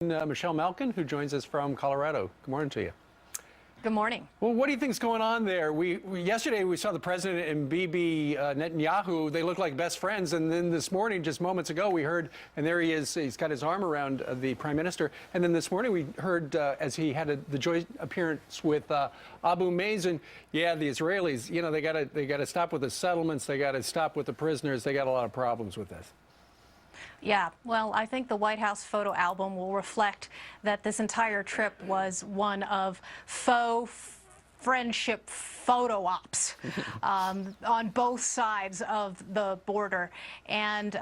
Michelle Malkin, who joins us from Colorado. Good morning to you. Good morning. Well, what do you think is going on there? Yesterday we saw the president and Bibi Netanyahu. They look like best friends, and then this morning, just moments ago, we heard, and there he is. He's got his arm around the prime minister. And then this morning we heard, as he had the joint appearance with Abu Mazen, yeah, the Israelis, you know, they got to stop with the settlements. They got to stop with the prisoners. They got a lot of problems with this. Yeah, well, I think the White House photo album will reflect that this entire trip was one of faux friendship photo ops on both sides of the border. And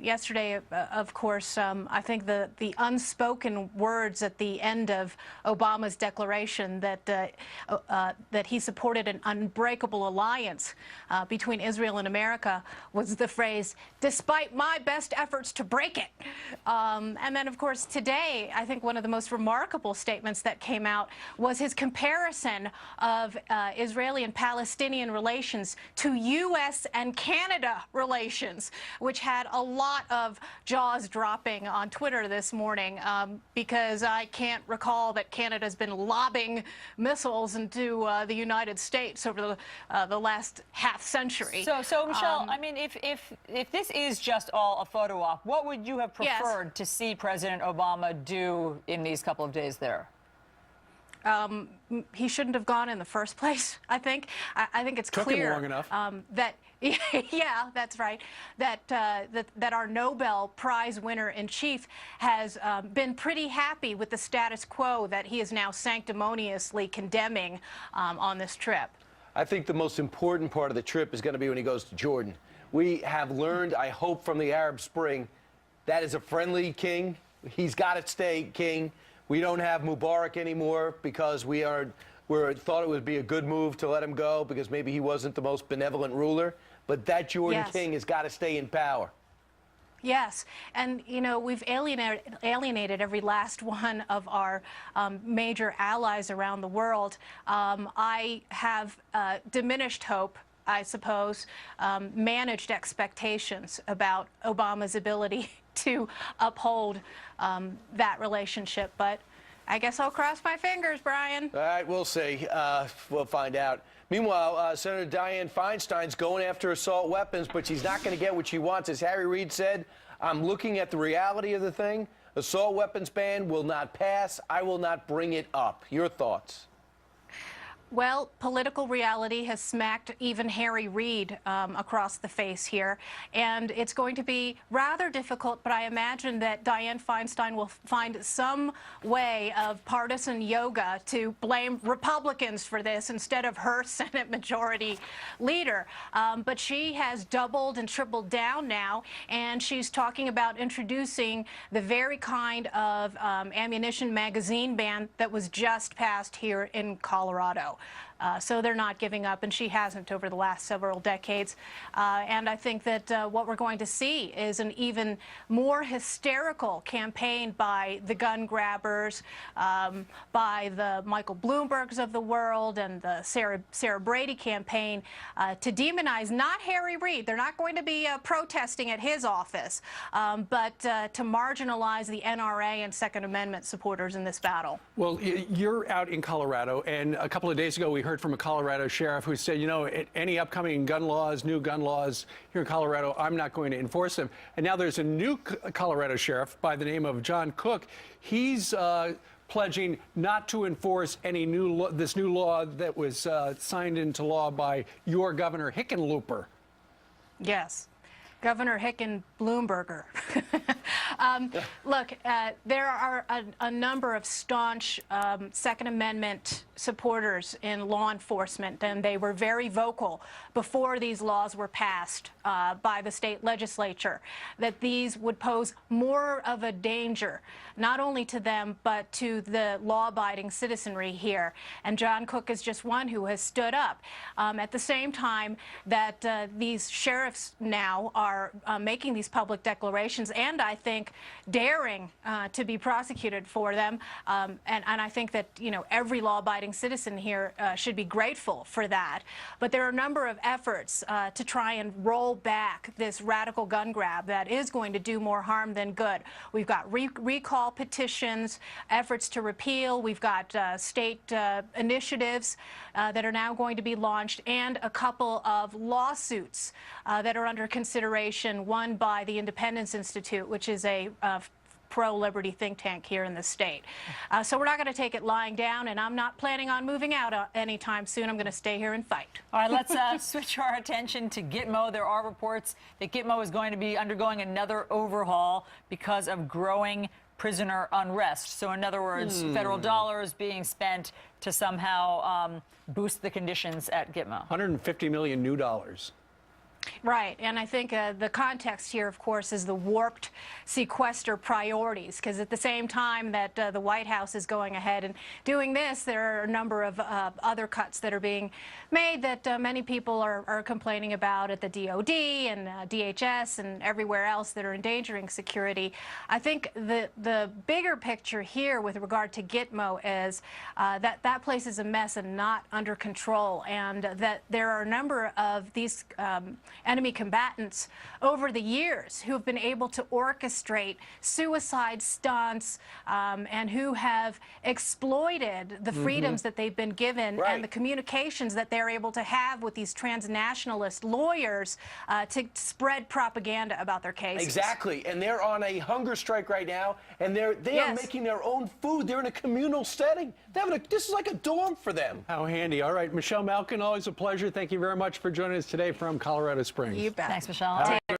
yesterday, of course, I think the unspoken words at the end of Obama's declaration that he supported an unbreakable alliance between Israel and America was the phrase, "despite my best efforts to break it." And then, of course, today, I think one of the most remarkable statements that came out was his comparison of Israeli and Palestinian relations to U.S. and Canada relations, which had a lot of jaws dropping on Twitter this morning, because I can't recall that Canada's been lobbing missiles into the United States over the last half century. So Michelle, I mean, if this is just all a photo op, what would you have preferred to see President Obama do in these couple of days there? He shouldn't have gone in the first place, I think. I think it's clear long enough. That, yeah, that's right, that our Nobel Prize winner-in-chief has been pretty happy with the status quo that he is now sanctimoniously condemning on this trip. I think the most important part of the trip is going to be when he goes to Jordan. We have learned, I hope, from the Arab Spring, that is a friendly king. He's got to stay king. We don't have Mubarak anymore because we thought it would be a good move to let him go because maybe he wasn't the most benevolent ruler. But that Jordan king has got to stay in power. Yes, and you know, we've alienated every last one of our major allies around the world. I have diminished hope, I suppose, managed expectations about Obama's ability to uphold that relationship. But I guess I'll cross my fingers, Brian. All right, we'll see. We'll find out. Meanwhile, Senator Dianne Feinstein's going after assault weapons, but she's not going to get what she wants. As Harry Reid said, I'm looking at the reality of the thing. Assault weapons ban will not pass. I will not bring it up. Your thoughts? Well, political reality has smacked even Harry Reid across the face here, and it's going to be rather difficult, but I imagine that Dianne Feinstein will find some way of partisan yoga to blame Republicans for this instead of her Senate Majority Leader. But she has doubled and tripled down now, and she's talking about introducing the very kind of ammunition magazine ban that was just passed here in Colorado. So they're not giving up, and she hasn't over the last several decades. And I think that what we're going to see is an even more hysterical campaign by the gun grabbers, by the Michael Bloombergs of the world and the Sarah Brady campaign to demonize not Harry Reid. They're not going to be protesting at his office, but to marginalize the NRA and Second Amendment supporters in this battle. Well, you're out in Colorado, and a couple of days ago we heard from a Colorado sheriff who said, you know, any upcoming gun laws, new gun laws here in Colorado, I'm not going to enforce them. And now there's a new Colorado sheriff by the name of John Cook. He's pledging not to enforce any this new law that was signed into law by your governor Hickenlooper. Yes. Governor Hickenbloomberger. Look, there are a number of staunch Second Amendment supporters in law enforcement, and they were very vocal before these laws were passed by the state legislature, that these would pose more of a danger, not only to them, but to the law-abiding citizenry here. And John Cook is just one who has stood up. At the same time that these sheriffs now are making these public declarations, and I think daring to be prosecuted for them. And I think that, you know, every law-abiding law-abiding citizen here should be grateful for that. But there are a number of efforts to try and roll back this radical gun grab that is going to do more harm than good. We've got recall petitions, efforts to repeal. We've got state initiatives that are now going to be launched, and a couple of lawsuits that are under consideration, one by the Independence Institute, which is a pro-liberty think tank here in the state. So we're not going to take it lying down, and I'm not planning on moving out anytime soon. I'm going to stay here and fight. All right, let's switch our attention to Gitmo. There are reports that Gitmo is going to be undergoing another overhaul because of growing prisoner unrest. So in other words, federal dollars being spent to somehow boost the conditions at Gitmo. $150 million new dollars. Right, and I think the context here, of course, is the warped sequester priorities, because at the same time that the White House is going ahead and doing this, there are a number of other cuts that are being made that many people are complaining about at the DOD and DHS and everywhere else that are endangering security. I think the bigger picture here with regard to Gitmo is that place is a mess and not under control, and that there are a number of these enemy combatants over the years who have been able to orchestrate suicide stunts and who have exploited the freedoms that they've been given and the communications that they're able to have with these transnationalist lawyers to spread propaganda about their cases. Exactly, and they're on a hunger strike right now, and they are making their own food. They're in a communal setting. This is like a dorm for them. How handy. All right, Michelle Malkin, always a pleasure. Thank you very much for joining us today from Colorado Springs. You bet. Thanks, Michelle.